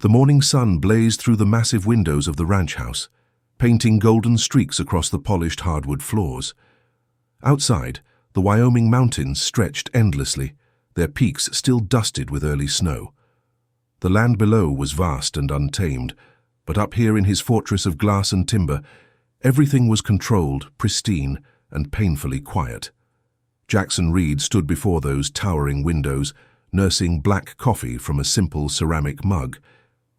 The morning sun blazed through the massive windows of the ranch house, painting golden streaks across the polished hardwood floors. Outside, the Wyoming mountains stretched endlessly, their peaks still dusted with early snow. The land below was vast and untamed, but up here in his fortress of glass and timber, everything was controlled, pristine, and painfully quiet. Jackson Reed stood before those towering windows, nursing black coffee from a simple ceramic mug.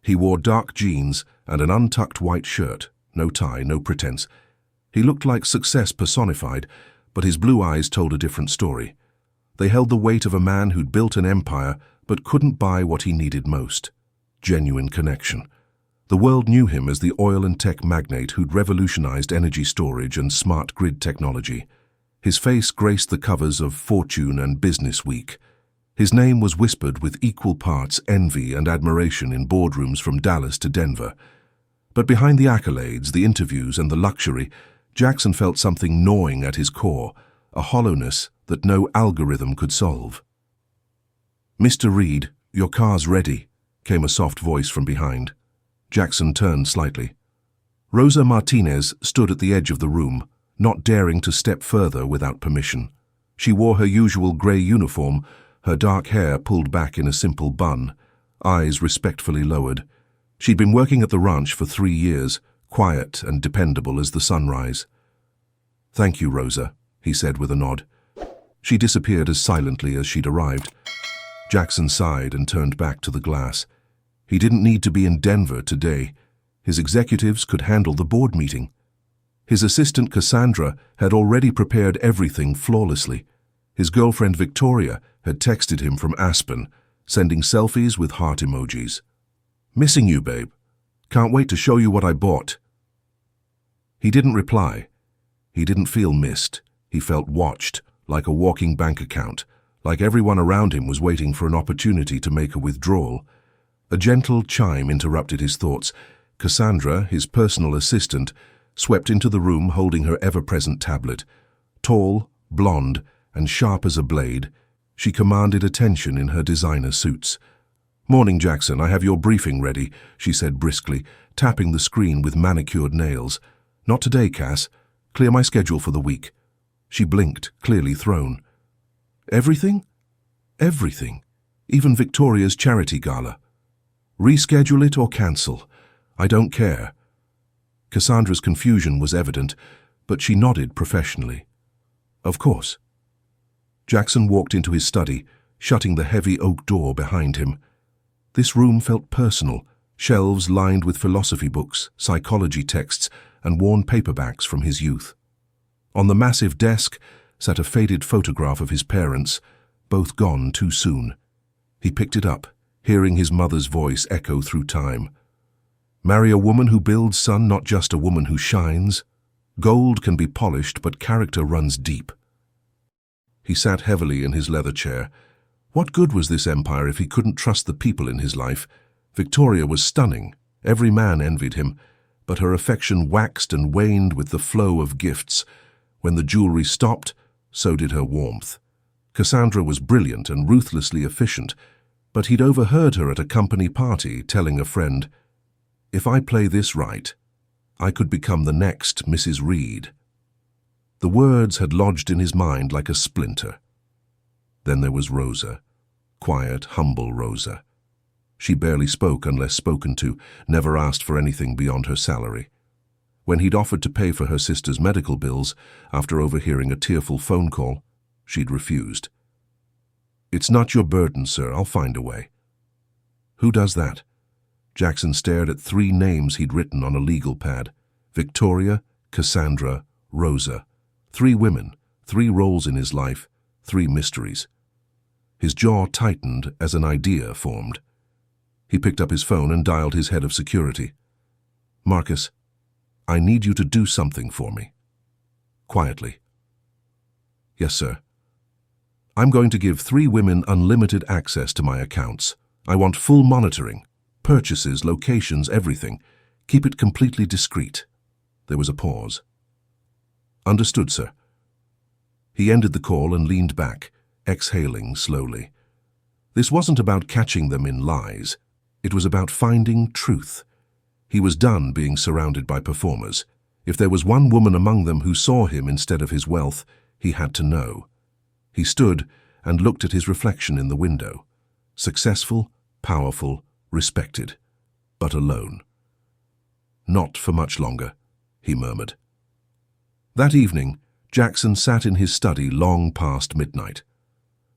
He wore dark jeans and an untucked white shirt, no tie, no pretense. He looked like success personified, but his blue eyes told a different story. They held the weight of a man who'd built an empire but couldn't buy what he needed most: genuine connection. The world knew him as the oil and tech magnate who'd revolutionized energy storage and smart grid technology. His face graced the covers of Fortune and Business Week. His name was whispered with equal parts envy and admiration in boardrooms from Dallas to Denver. But behind the accolades, the interviews, and the luxury, Jackson felt something gnawing at his core, a hollowness that no algorithm could solve. "Mr. Reed, your car's ready," came a soft voice from behind. Jackson turned slightly. Rosa Martinez stood at the edge of the room, not daring to step further without permission. She wore her usual grey uniform, her dark hair pulled back in a simple bun, eyes respectfully lowered. She'd been working at the ranch for 3 years, quiet and dependable as the sunrise. "Thank you, Rosa," he said with a nod. She disappeared as silently as she'd arrived. Jackson sighed and turned back to the glass. He didn't need to be in Denver today. His executives could handle the board meeting. His assistant Cassandra had already prepared everything flawlessly. His girlfriend Victoria had texted him from Aspen, sending selfies with heart emojis. "Missing you, babe. Can't wait to show you what I bought." He didn't reply. He didn't feel missed. He felt watched, like a walking bank account, like everyone around him was waiting for an opportunity to make a withdrawal. A gentle chime interrupted his thoughts. Cassandra, his personal assistant, swept into the room holding her ever-present tablet. Tall, blonde, and sharp as a blade, she commanded attention in her designer suits. "Morning, Jackson, I have your briefing ready," she said briskly, tapping the screen with manicured nails. "Not today, Cass. Clear my schedule for the week." She blinked, clearly thrown. "Everything?" "Everything. Even Victoria's charity gala. Reschedule it or cancel. I don't care." Cassandra's confusion was evident, but she nodded professionally. "Of course." Jackson walked into his study, shutting the heavy oak door behind him. This room felt personal, shelves lined with philosophy books, psychology texts, and worn paperbacks from his youth. On the massive desk sat a faded photograph of his parents, both gone too soon. He picked it up, hearing his mother's voice echo through time. "Marry a woman who builds, son, not just a woman who shines. Gold can be polished, but character runs deep." He sat heavily in his leather chair. What good was this empire if he couldn't trust the people in his life? Victoria was stunning. Every man envied him, but her affection waxed and waned with the flow of gifts. When the jewelry stopped, so did her warmth. Cassandra was brilliant and ruthlessly efficient, but he'd overheard her at a company party telling a friend, "If I play this right, I could become the next Mrs. Reed." The words had lodged in his mind like a splinter. Then there was Rosa, quiet, humble Rosa. She barely spoke unless spoken to, never asked for anything beyond her salary. When he'd offered to pay for her sister's medical bills, after overhearing a tearful phone call, she'd refused. "It's not your burden, sir. I'll find a way." "Who does that?" Jackson stared at 3 names he'd written on a legal pad. Victoria, Cassandra, Rosa. 3 women, 3 roles in his life, 3 mysteries. His jaw tightened as an idea formed. He picked up his phone and dialed his head of security. "Marcus, I need you to do something for me." Quietly. "Yes, sir." "I'm going to give 3 women unlimited access to my accounts. I want full monitoring. Purchases, locations, everything. Keep it completely discreet." There was a pause. "Understood, sir." He ended the call and leaned back, exhaling slowly. This wasn't about catching them in lies. It was about finding truth. He was done being surrounded by performers. If there was one woman among them who saw him instead of his wealth, he had to know. He stood and looked at his reflection in the window. Successful, powerful, respected, but alone. "Not for much longer," he murmured. That evening, Jackson sat in his study long past midnight.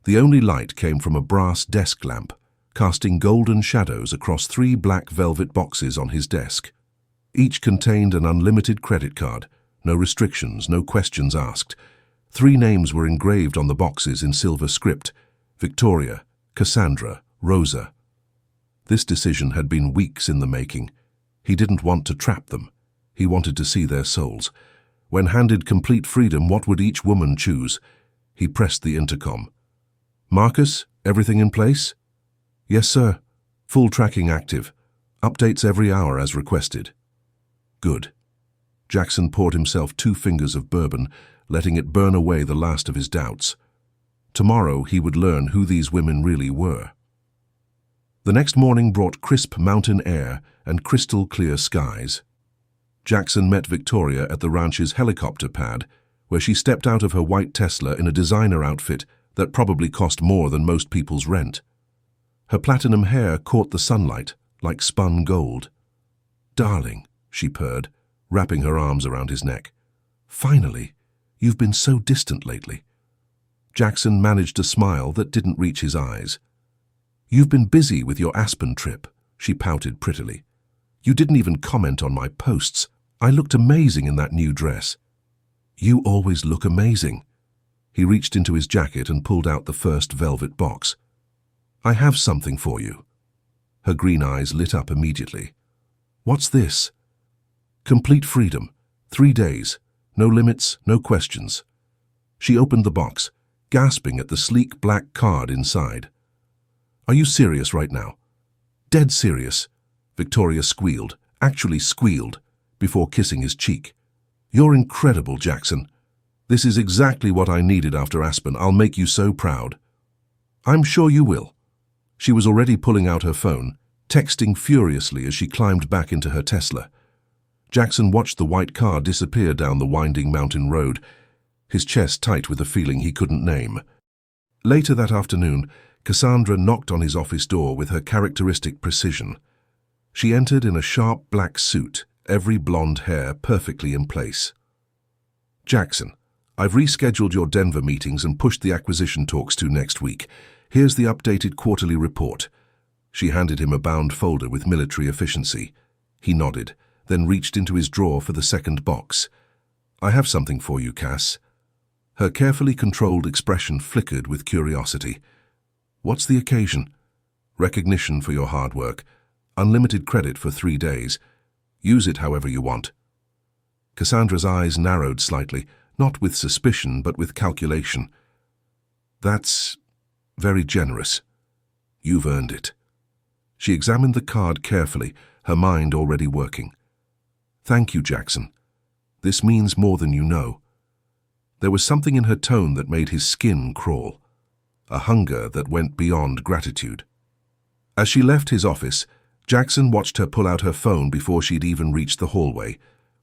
The only light came from a brass desk lamp, casting golden shadows across 3 black velvet boxes on his desk. Each contained an unlimited credit card, no restrictions, no questions asked. 3 names were engraved on the boxes in silver script: Victoria, Cassandra, Rosa. This decision had been weeks in the making. He didn't want to trap them. He wanted to see their souls. When handed complete freedom, what would each woman choose? He pressed the intercom. "Marcus, everything in place?" "Yes, sir. Full tracking active. Updates every hour as requested." "Good." Jackson poured himself 2 fingers of bourbon, letting it burn away the last of his doubts. Tomorrow he would learn who these women really were. The next morning brought crisp mountain air and crystal-clear skies. Jackson met Victoria at the ranch's helicopter pad, where she stepped out of her white Tesla in a designer outfit that probably cost more than most people's rent. Her platinum hair caught the sunlight like spun gold. "Darling," she purred, wrapping her arms around his neck. "Finally, you've been so distant lately." Jackson managed a smile that didn't reach his eyes. "You've been busy with your Aspen trip," she pouted prettily. "You didn't even comment on my posts. I looked amazing in that new dress." "You always look amazing." He reached into his jacket and pulled out the first velvet box. "I have something for you." Her green eyes lit up immediately. "What's this?" "Complete freedom. 3 days. No limits, no questions." She opened the box, gasping at the sleek black card inside. "Are you serious right now?" "Dead serious," Victoria squealed, actually squealed, before kissing his cheek. "You're incredible, Jackson. This is exactly what I needed after Aspen. I'll make you so proud." "I'm sure you will." She was already pulling out her phone, texting furiously as she climbed back into her Tesla. Jackson watched the white car disappear down the winding mountain road, his chest tight with a feeling he couldn't name. Later that afternoon, Cassandra knocked on his office door with her characteristic precision. She entered in a sharp black suit, every blonde hair perfectly in place. "Jackson, I've rescheduled your Denver meetings and pushed the acquisition talks to next week. Here's the updated quarterly report." She handed him a bound folder with military efficiency. He nodded, then reached into his drawer for the second box. "I have something for you, Cass." Her carefully controlled expression flickered with curiosity. "What's the occasion?" "Recognition for your hard work. Unlimited credit for 3 days. Use it however you want." Cassandra's eyes narrowed slightly, not with suspicion but with calculation. "That's very generous. You've earned it." She examined the card carefully, her mind already working. "Thank you, Jackson. This means more than you know." There was something in her tone that made his skin crawl, a hunger that went beyond gratitude. As she left his office, Jackson watched her pull out her phone before she'd even reached the hallway.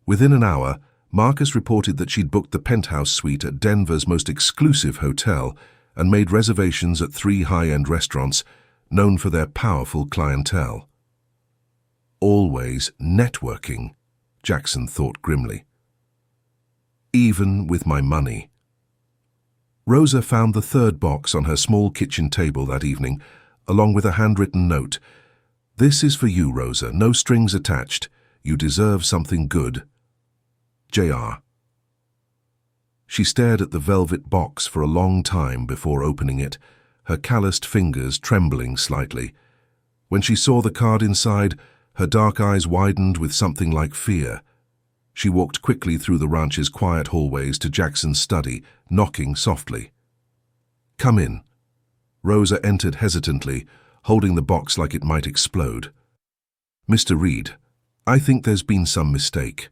Within an hour, Marcus reported that she'd booked the penthouse suite at Denver's most exclusive hotel and made reservations at 3 high-end restaurants known for their powerful clientele. Always networking, Jackson thought grimly. Even with my money. Rosa found the 3rd box on her small kitchen table that evening, along with a handwritten note. "This is for you, Rosa. No strings attached. You deserve something good. J.R." She stared at the velvet box for a long time before opening it, her calloused fingers trembling slightly. When she saw the card inside, her dark eyes widened with something like fear. She walked quickly through the ranch's quiet hallways to Jackson's study, knocking softly. "Come in." Rosa entered hesitantly, holding the box like it might explode. "Mr. Reed, I think there's been some mistake."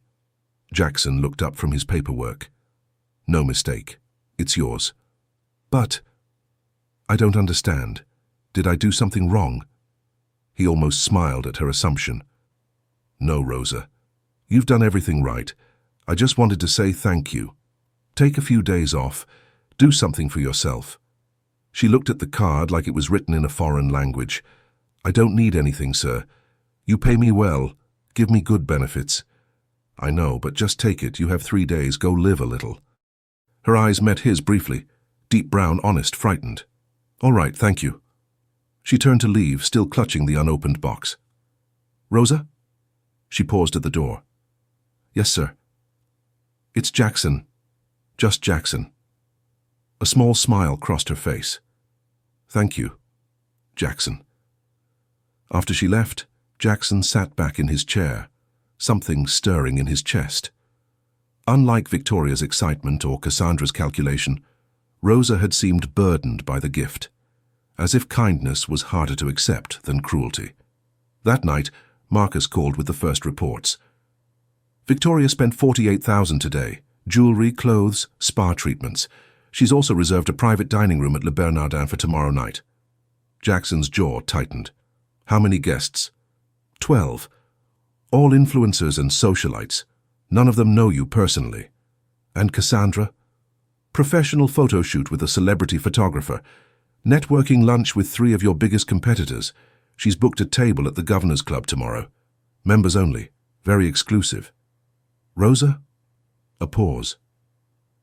Jackson looked up from his paperwork. "No mistake. It's yours." "But—" "I don't understand. Did I do something wrong?" He almost smiled at her assumption. No, Rosa. You've done everything right. I just wanted to say thank you. Take a few days off. Do something for yourself. She looked at the card like it was written in a foreign language. I don't need anything, sir. You pay me well. Give me good benefits. I know, but just take it. You have 3 days. Go live a little. Her eyes met his briefly. Deep brown, honest, frightened. All right, thank you. She turned to leave, still clutching the unopened box. Rosa? She paused at the door. Yes, sir. It's Jackson. Just Jackson. A small smile crossed her face. Thank you, Jackson. After she left, Jackson sat back in his chair, something stirring in his chest. Unlike Victoria's excitement or Cassandra's calculation, Rosa had seemed burdened by the gift, as if kindness was harder to accept than cruelty. That night, Marcus called with the first reports. Victoria spent $48,000 today. Jewelry, clothes, spa treatments. She's also reserved a private dining room at Le Bernardin for tomorrow night. Jackson's jaw tightened. How many guests? 12. All influencers and socialites. None of them know you personally. And Cassandra? Professional photo shoot with a celebrity photographer. Networking lunch with 3 of your biggest competitors. She's booked a table at the Governor's Club tomorrow. Members only. Very exclusive. Rosa? A pause.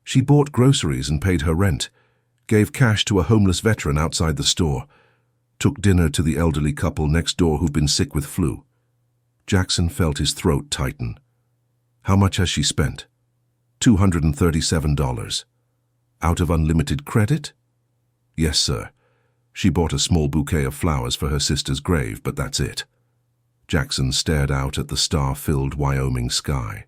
She bought groceries and paid her rent, gave cash to a homeless veteran outside the store, took dinner to the elderly couple next door who've been sick with flu. Jackson felt his throat tighten. How much has she spent? $237. Out of unlimited credit? Yes, sir. She bought a small bouquet of flowers for her sister's grave, but that's it. Jackson stared out at the star-filled Wyoming sky.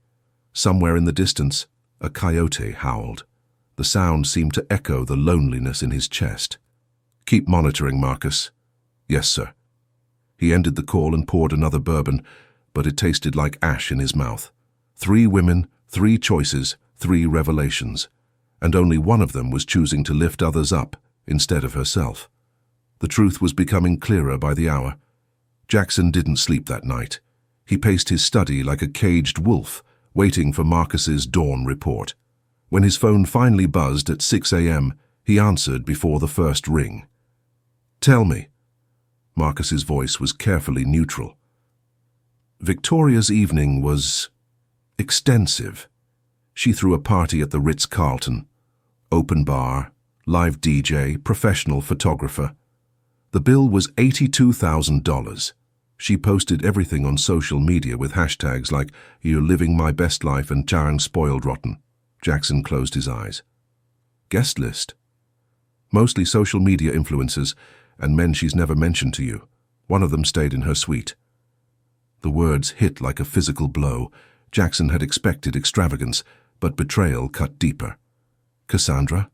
Somewhere in the distance, a coyote howled. The sound seemed to echo the loneliness in his chest. Keep monitoring, Marcus. Yes, sir. He ended the call and poured another bourbon, but it tasted like ash in his mouth. 3 women, 3 choices, 3 revelations, and only one of them was choosing to lift others up instead of herself. The truth was becoming clearer by the hour. Jackson didn't sleep that night. He paced his study like a caged wolf, waiting for Marcus's dawn report. When his phone finally buzzed at 6 a.m., he answered before the first ring. Tell me. Marcus's voice was carefully neutral. Victoria's evening was extensive. She threw a party at the Ritz-Carlton. Open bar, live DJ, professional photographer. The bill was $82,000. She posted everything on social media with hashtags like "You're living my best life" and "Charang spoiled rotten." Jackson closed his eyes. Guest list? Mostly social media influencers and men she's never mentioned to you. One of them stayed in her suite. The words hit like a physical blow. Jackson had expected extravagance, but betrayal cut deeper. Cassandra?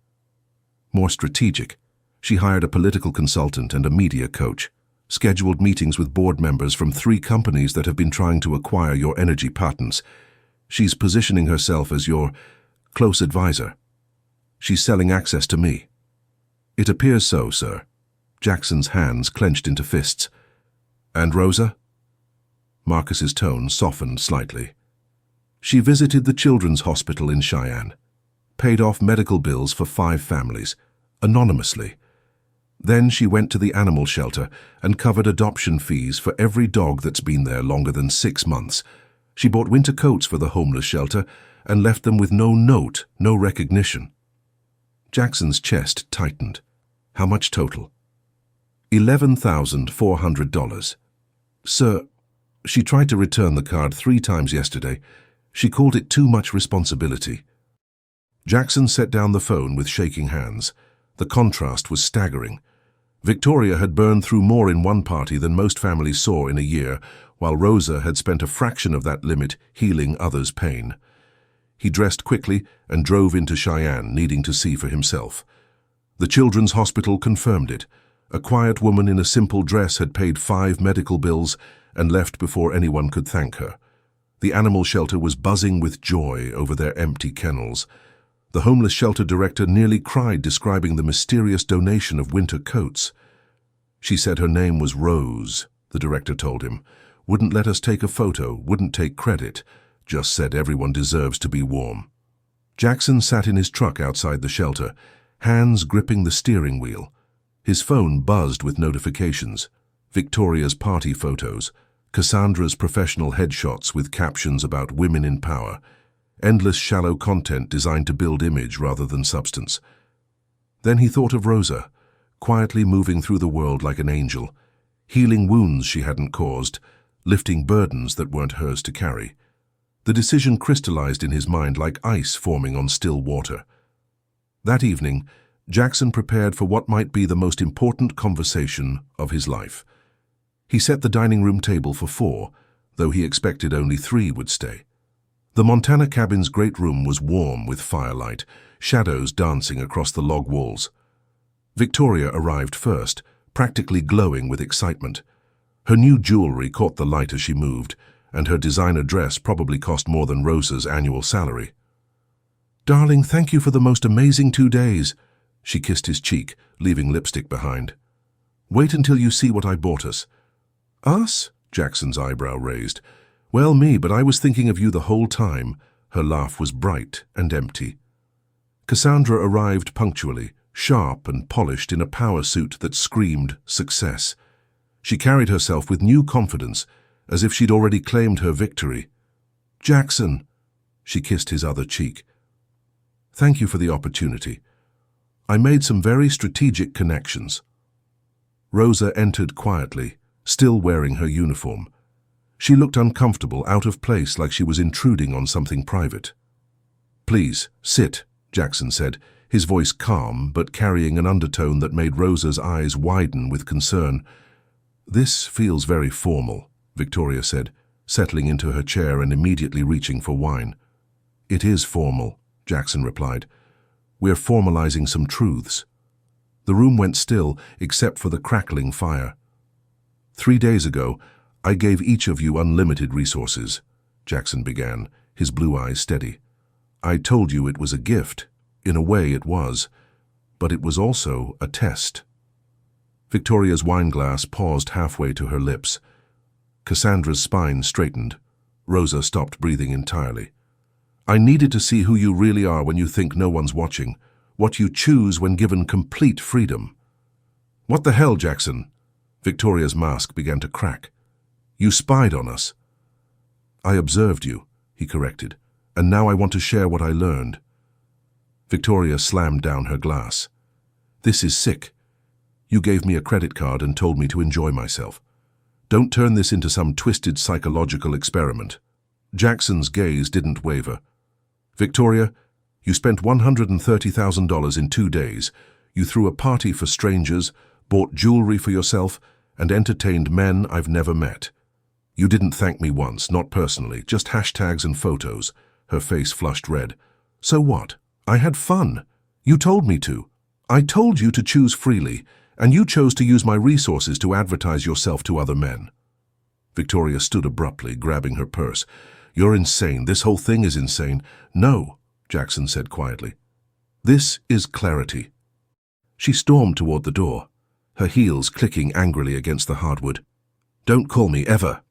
More strategic. She hired a political consultant and a media coach, scheduled meetings with board members from 3 companies that have been trying to acquire your energy patents. She's positioning herself as your close advisor. She's selling access to me. It appears so, sir. Jackson's hands clenched into fists. And Rosa? Marcus's tone softened slightly. She visited the children's hospital in Cheyenne, paid off medical bills for 5 families, anonymously. Then she went to the animal shelter and covered adoption fees for every dog that's been there longer than 6 months. She bought winter coats for the homeless shelter and left them with no note, no recognition. Jackson's chest tightened. How much total? $11,400. Sir, she tried to return the card 3 times yesterday. She called it too much responsibility. Jackson set down the phone with shaking hands. The contrast was staggering. Victoria had burned through more in one party than most families saw in a year, while Rosa had spent a fraction of that limit healing others' pain. He dressed quickly and drove into Cheyenne, needing to see for himself. The children's hospital confirmed it. A quiet woman in a simple dress had paid 5 medical bills and left before anyone could thank her. The animal shelter was buzzing with joy over their empty kennels. The homeless shelter director nearly cried describing the mysterious donation of winter coats. She said her name was Rose, the director told him. Wouldn't let us take a photo, wouldn't take credit, just said everyone deserves to be warm. Jackson sat in his truck outside the shelter, hands gripping the steering wheel. His phone buzzed with notifications. Victoria's party photos, Cassandra's professional headshots with captions about women in power, endless shallow content designed to build image rather than substance. Then he thought of Rosa, quietly moving through the world like an angel, healing wounds she hadn't caused, lifting burdens that weren't hers to carry. The decision crystallized in his mind like ice forming on still water. That evening, Jackson prepared for what might be the most important conversation of his life. He set the dining room table for 4, though he expected only 3 would stay. The Montana cabin's great room was warm with firelight, shadows dancing across the log walls. Victoria arrived first, practically glowing with excitement. Her new jewelry caught the light as she moved, and her designer dress probably cost more than Rosa's annual salary. "Darling, thank you for the most amazing 2 days." She kissed his cheek, leaving lipstick behind. "Wait until you see what I bought us." "Us?" Jackson's eyebrow raised. "Well, me, but I was thinking of you the whole time." Her laugh was bright and empty. Cassandra arrived punctually, sharp and polished in a power suit that screamed success. She carried herself with new confidence, as if she'd already claimed her victory. "Jackson," she kissed his other cheek. "Thank you for the opportunity. I made some very strategic connections." Rosa entered quietly, still wearing her uniform. She looked uncomfortable, out of place, like she was intruding on something private. "Please, sit," Jackson said, his voice calm but carrying an undertone that made Rosa's eyes widen with concern. "This feels very formal," Victoria said, settling into her chair and immediately reaching for wine. "It is formal," Jackson replied. "We're formalizing some truths." The room went still, except for the crackling fire. 3 days ago, I gave each of you unlimited resources," Jackson began, his blue eyes steady. "I told you it was a gift. In a way it was. But it was also a test." Victoria's wineglass paused halfway to her lips. Cassandra's spine straightened. Rosa stopped breathing entirely. "I needed to see who you really are when you think no one's watching, what you choose when given complete freedom." "What the hell, Jackson?" Victoria's mask began to crack. "You spied on us." "I observed you," he corrected, "and now I want to share what I learned." Victoria slammed down her glass. "This is sick. You gave me a credit card and told me to enjoy myself. Don't turn this into some twisted psychological experiment." Jackson's gaze didn't waver. "Victoria, you spent $130,000 in 2 days. You threw a party for strangers, bought jewelry for yourself, and entertained men I've never met. You didn't thank me once, not personally, just hashtags and photos." Her face flushed red. "So what? I had fun. You told me to. I told you to choose freely, and you chose to use my resources to advertise yourself to other men." Victoria stood abruptly, grabbing her purse. "You're insane. This whole thing is insane." "No," Jackson said quietly. "This is clarity." She stormed toward the door, her heels clicking angrily against the hardwood. "Don't call me, ever."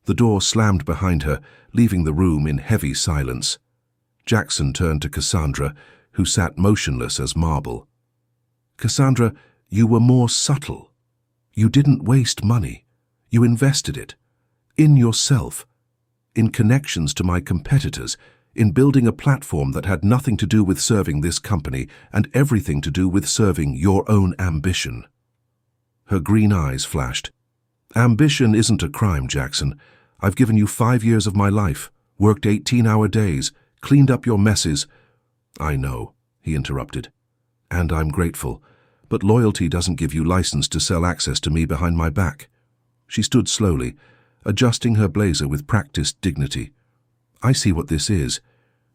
The door slammed behind her, leaving the room in heavy silence. Jackson turned to Cassandra, who sat motionless as marble. "Cassandra, you were more subtle. You didn't waste money. You invested it. In yourself. In connections to my competitors. In building a platform that had nothing to do with serving this company and everything to do with serving your own ambition." Her green eyes flashed. "Ambition isn't a crime, Jackson. I've given you 5 years of my life, worked 18-hour days, cleaned up your messes." "I know," he interrupted. "And I'm grateful. But loyalty doesn't give you license to sell access to me behind my back." She stood slowly, adjusting her blazer with practiced dignity. "I see what this is.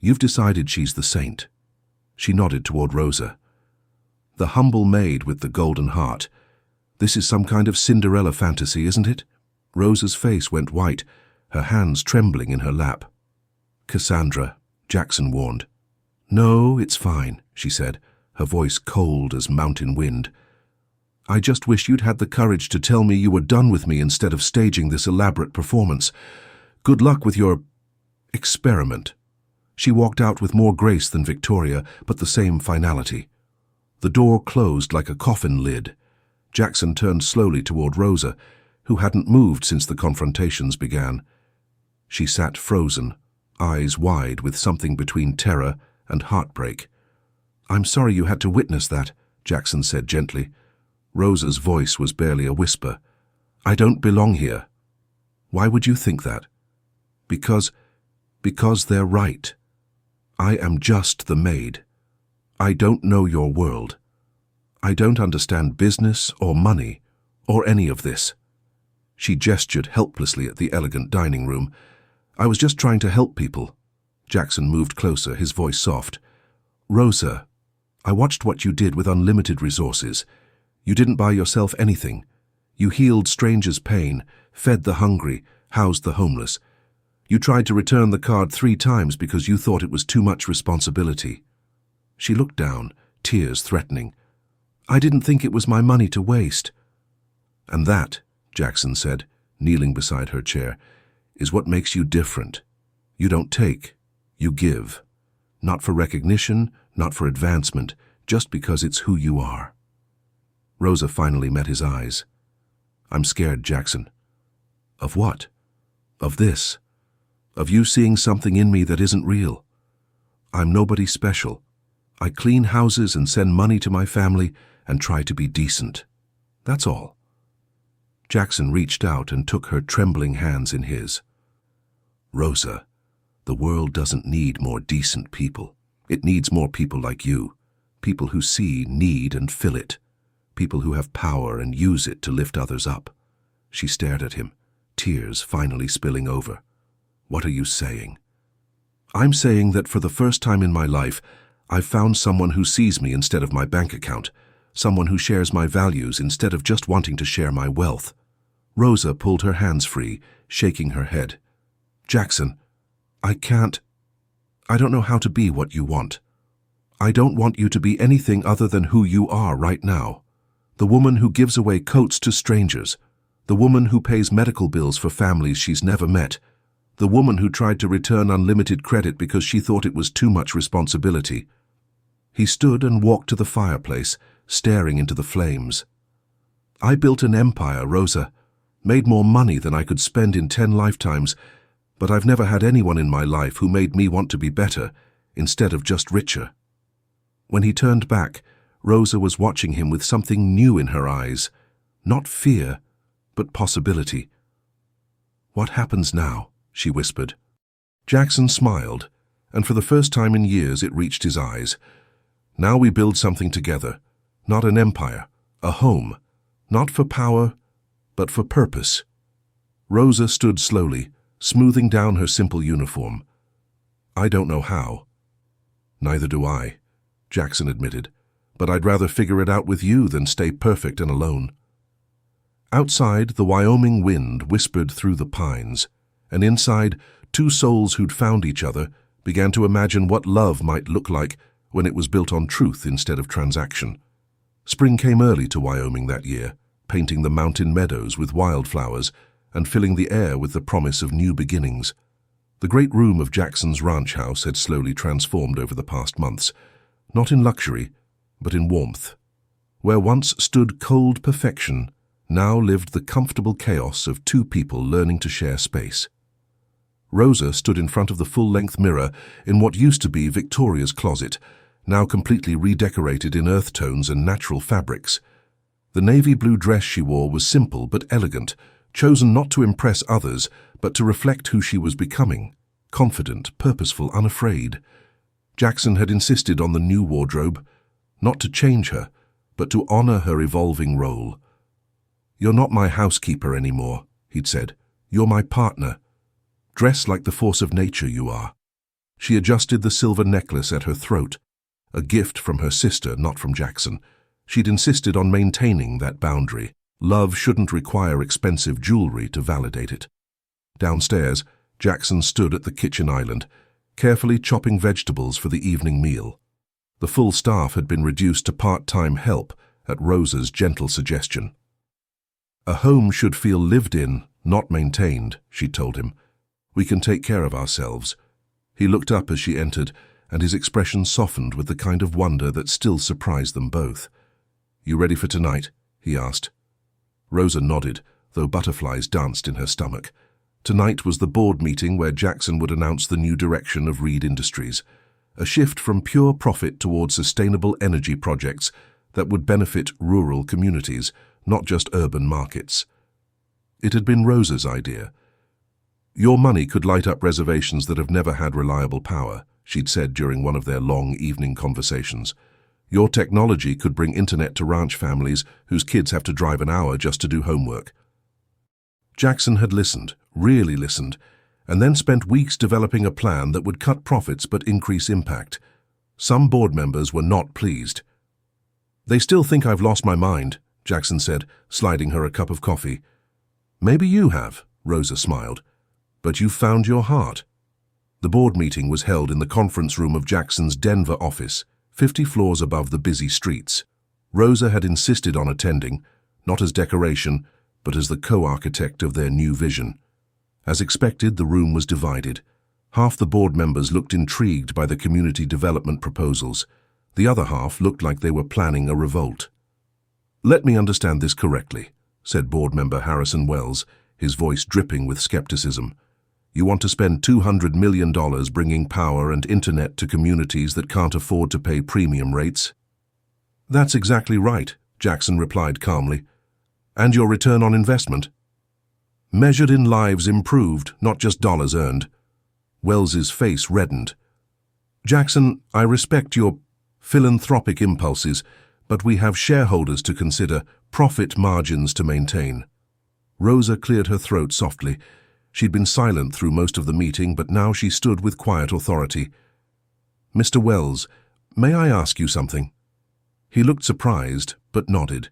You've decided she's the saint." She nodded toward Rosa. "The humble maid with the golden heart. This is some kind of Cinderella fantasy, isn't it?" Rosa's face went white, her hands trembling in her lap. "Cassandra," Jackson warned. "No, it's fine," she said, her voice cold as mountain wind. I just wish you'd had the courage to tell me you were done with me instead of staging this elaborate performance. Good luck with your experiment." She walked out with more grace than Victoria, but the same finality. The door closed like a coffin lid. Jackson turned slowly toward Rosa, who hadn't moved since the confrontations began. She sat frozen, eyes wide with something between terror and heartbreak. "I'm sorry you had to witness that," Jackson said gently. Rosa's voice was barely a whisper. "I don't belong here." "Why would you think that?" Because they're right. I am just the maid. I don't know your world. I don't understand business or money or any of this." She gestured helplessly at the elegant dining room. "I was just trying to help people." Jackson moved closer, his voice soft. "Rosa, I watched what you did with unlimited resources. You didn't buy yourself anything. You healed strangers' pain, fed the hungry, housed the homeless. You tried to return the card 3 times because you thought it was too much responsibility." She looked down, tears threatening. "I didn't think it was my money to waste." "And that," Jackson said, kneeling beside her chair, "is what makes you different. You don't take, you give. Not for recognition, not for advancement, just because it's who you are." Rosa finally met his eyes. "I'm scared, Jackson." "Of what?" "Of this. Of you seeing something in me that isn't real. I'm nobody special. I clean houses and send money to my family and try to be decent. That's all." Jackson reached out and took her trembling hands in his. "Rosa, the world doesn't need more decent people. It needs more people like you. People who see need and fill it. People who have power and use it to lift others up." She stared at him, tears finally spilling over. "What are you saying?" "I'm saying that for the first time in my life, I've found someone who sees me instead of my bank account, someone who shares my values instead of just wanting to share my wealth." Rosa pulled her hands free, shaking her head. "Jackson, I don't know how to be what you want. I don't want you to be anything other than who you are right now. The woman who gives away coats to strangers. The woman who pays medical bills for families she's never met. The woman who tried to return unlimited credit because she thought it was too much responsibility." He stood and walked to the fireplace, staring into the flames. "I built an empire, Rosa. Made more money than I could spend in 10 lifetimes, but I've never had anyone in my life who made me want to be better, instead of just richer." When he turned back, Rosa was watching him with something new in her eyes. Not fear, but possibility. "What happens now?" she whispered. Jackson smiled, and for the first time in years it reached his eyes. "Now we build something together. Not an empire, a home. Not for power, but for purpose." Rosa stood slowly, smoothing down her simple uniform. "I don't know how." "Neither do I," Jackson admitted, "but I'd rather figure it out with you than stay perfect and alone." Outside, the Wyoming wind whispered through the pines, and inside, 2 souls who'd found each other began to imagine what love might look like when it was built on truth instead of transaction. Spring came early to Wyoming that year, painting the mountain meadows with wildflowers and filling the air with the promise of new beginnings. The great room of Jackson's ranch house had slowly transformed over the past months, not in luxury, but in warmth. Where once stood cold perfection, now lived the comfortable chaos of 2 people learning to share space. Rosa stood in front of the full-length mirror in what used to be Victoria's closet, now completely redecorated in earth tones and natural fabrics. The navy blue dress she wore was simple but elegant, chosen not to impress others, but to reflect who she was becoming, confident, purposeful, unafraid. Jackson had insisted on the new wardrobe, not to change her, but to honor her evolving role. "You're not my housekeeper anymore," he'd said. "You're my partner. Dress like the force of nature you are." She adjusted the silver necklace at her throat, a gift from her sister, not from Jackson. She'd insisted on maintaining that boundary. Love shouldn't require expensive jewelry to validate it. Downstairs, Jackson stood at the kitchen island, carefully chopping vegetables for the evening meal. The full staff had been reduced to part-time help, at Rosa's gentle suggestion. "A home should feel lived in, not maintained," she told him. "We can take care of ourselves." He looked up as she entered, and his expression softened with the kind of wonder that still surprised them both. "You ready for tonight?" he asked. Rosa nodded, though butterflies danced in her stomach. Tonight was the board meeting where Jackson would announce the new direction of Reed Industries, a shift from pure profit toward sustainable energy projects that would benefit rural communities, not just urban markets. It had been Rosa's idea. "Your money could light up reservations that have never had reliable power," she'd said during one of their long evening conversations. "Your technology could bring internet to ranch families whose kids have to drive an hour just to do homework." Jackson had listened, really listened, and then spent weeks developing a plan that would cut profits but increase impact. Some board members were not pleased. "They still think I've lost my mind," Jackson said, sliding her a cup of coffee. "Maybe you have," Rosa smiled, "but you've found your heart." The board meeting was held in the conference room of Jackson's Denver office, 50 floors above the busy streets. Rosa had insisted on attending, not as decoration, but as the co-architect of their new vision. As expected, the room was divided. Half the board members looked intrigued by the community development proposals. The other half looked like they were planning a revolt. "Let me understand this correctly," said board member Harrison Wells, his voice dripping with skepticism. "You want to spend $200 million bringing power and internet to communities that can't afford to pay premium rates?" "That's exactly right," Jackson replied calmly. "And your return on investment?" "Measured in lives improved, not just dollars earned." Wells's face reddened. "Jackson, I respect your philanthropic impulses, but we have shareholders to consider, profit margins to maintain." Rosa cleared her throat softly. She'd been silent through most of the meeting, but now she stood with quiet authority. "Mr. Wells, may I ask you something?" He looked surprised, but nodded.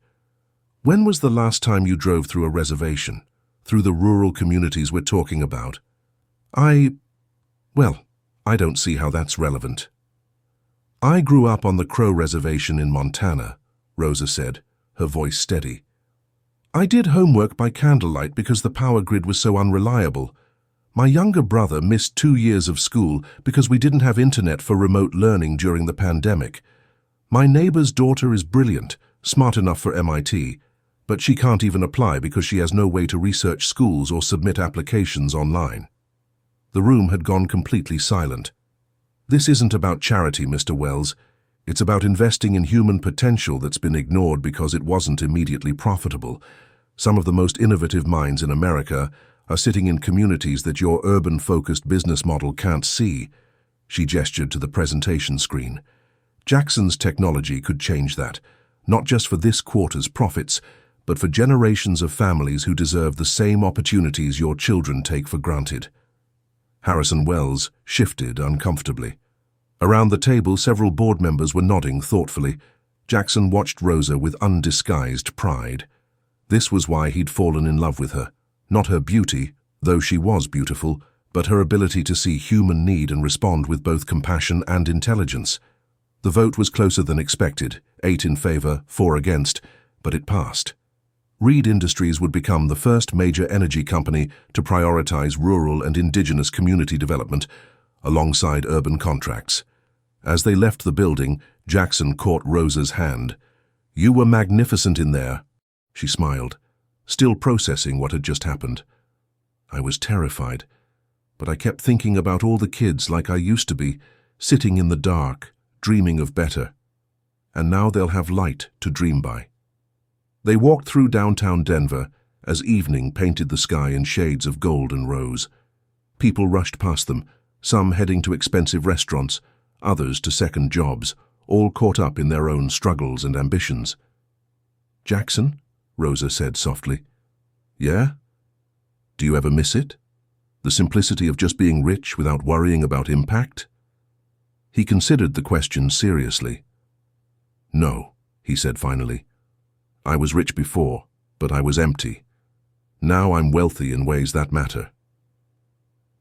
"When was the last time you drove through a reservation, through the rural communities we're talking about?" Well, I don't see how that's relevant." "I grew up on the Crow Reservation in Montana," Rosa said, her voice steady. "I did homework by candlelight because the power grid was so unreliable. My younger brother missed 2 years of school because we didn't have internet for remote learning during the pandemic. My neighbor's daughter is brilliant, smart enough for MIT, but she can't even apply because she has no way to research schools or submit applications online." The room had gone completely silent. "This isn't about charity, Mr. Wells. It's about investing in human potential that's been ignored because it wasn't immediately profitable. Some of the most innovative minds in America are sitting in communities that your urban-focused business model can't see." She gestured to the presentation screen. "Jackson's technology could change that, not just for this quarter's profits, but for generations of families who deserve the same opportunities your children take for granted." Harrison Wells shifted uncomfortably. Around the table, several board members were nodding thoughtfully. Jackson watched Rosa with undisguised pride. This was why he'd fallen in love with her. Not her beauty, though she was beautiful, but her ability to see human need and respond with both compassion and intelligence. The vote was closer than expected, 8 in favor, 4 against, but it passed. Reed Industries would become the first major energy company to prioritize rural and indigenous community development, alongside urban contracts. As they left the building, Jackson caught Rosa's hand. "You were magnificent in there," she smiled, still processing what had just happened. "I was terrified, but I kept thinking about all the kids like I used to be, sitting in the dark, dreaming of better. And now they'll have light to dream by." They walked through downtown Denver as evening painted the sky in shades of gold and rose. People rushed past them, some heading to expensive restaurants, others to second jobs, all caught up in their own struggles and ambitions. "Jackson?" Rosa said softly. "Yeah? Do you ever miss it? The simplicity of just being rich without worrying about impact?" He considered the question seriously. "No," he said finally. "I was rich before, but I was empty. Now I'm wealthy in ways that matter."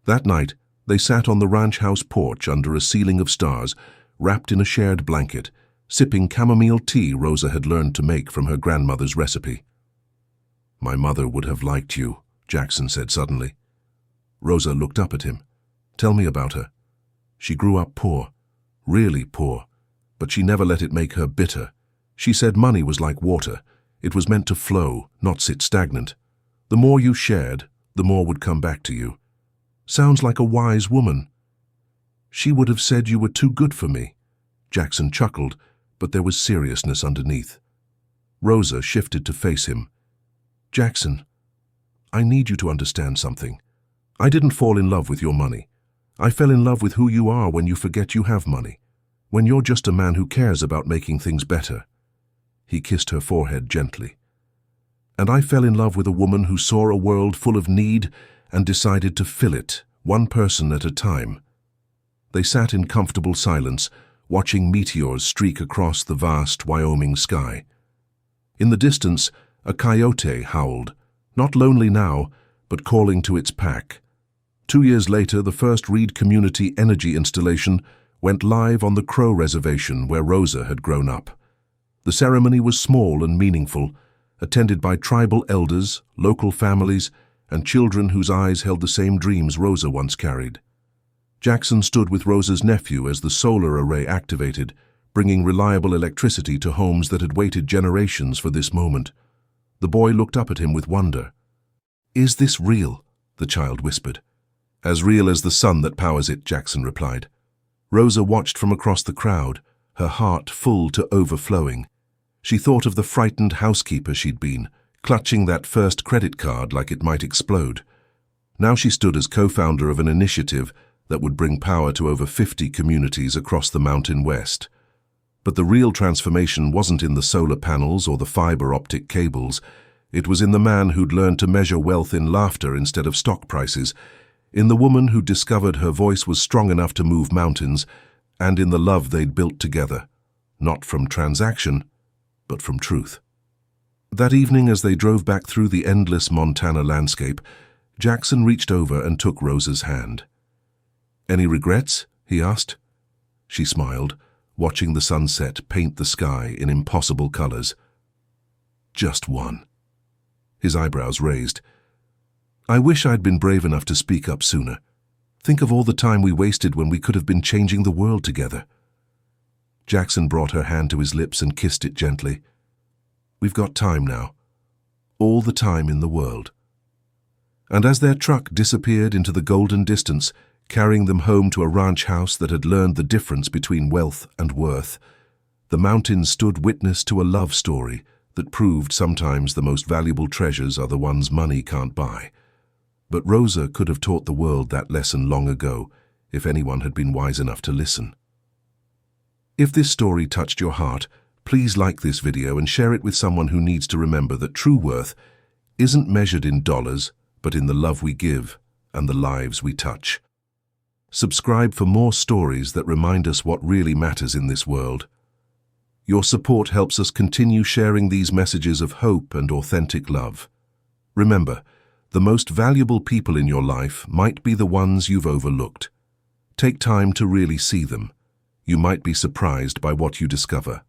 That night, they sat on the ranch house porch under a ceiling of stars, wrapped in a shared blanket, sipping chamomile tea Rosa had learned to make from her grandmother's recipe. "My mother would have liked you," Jackson said suddenly. Rosa looked up at him. "Tell me about her." "She grew up poor, really poor, but she never let it make her bitter. She said money was like water. It was meant to flow, not sit stagnant. The more you shared, the more would come back to you. Sounds like a wise woman." "She would have said you were too good for me." Jackson chuckled, but there was seriousness underneath. Rosa shifted to face him. "Jackson, I need you to understand something. I didn't fall in love with your money. I fell in love with who you are when you forget you have money, when you're just a man who cares about making things better." He kissed her forehead gently. "And I fell in love with a woman who saw a world full of need and decided to fill it, one person at a time." They sat in comfortable silence, watching meteors streak across the vast Wyoming sky. In the distance, a coyote howled, not lonely now, but calling to its pack. 2 years later, the first Reed Community Energy installation went live on the Crow Reservation where Rosa had grown up. The ceremony was small and meaningful, attended by tribal elders, local families, and children whose eyes held the same dreams Rosa once carried. Jackson stood with Rosa's nephew as the solar array activated, bringing reliable electricity to homes that had waited generations for this moment. The boy looked up at him with wonder. "Is this real?" the child whispered. "As real as the sun that powers it," Jackson replied. Rosa watched from across the crowd, her heart full to overflowing. She thought of the frightened housekeeper she'd been, clutching that first credit card like it might explode. Now she stood as co-founder of an initiative that would bring power to over 50 communities across the Mountain West. But the real transformation wasn't in the solar panels or the fiber optic cables. It was in the man who'd learned to measure wealth in laughter instead of stock prices, in the woman who discovered her voice was strong enough to move mountains, and in the love they'd built together, not from transaction, but from truth. That evening, as they drove back through the endless Montana landscape, Jackson reached over and took Rosa's hand. "Any regrets?" he asked. She smiled, watching the sunset paint the sky in impossible colors. "Just one." His eyebrows raised. "I wish I'd been brave enough to speak up sooner. Think of all the time we wasted when we could have been changing the world together." Jackson brought her hand to his lips and kissed it gently. "We've got time now. All the time in the world." And as their truck disappeared into the golden distance, carrying them home to a ranch house that had learned the difference between wealth and worth, the mountains stood witness to a love story that proved sometimes the most valuable treasures are the ones money can't buy. But Rosa could have taught the world that lesson long ago, if anyone had been wise enough to listen. If this story touched your heart, please like this video and share it with someone who needs to remember that true worth isn't measured in dollars, but in the love we give and the lives we touch. Subscribe for more stories that remind us what really matters in this world. Your support helps us continue sharing these messages of hope and authentic love. Remember, the most valuable people in your life might be the ones you've overlooked. Take time to really see them. You might be surprised by what you discover.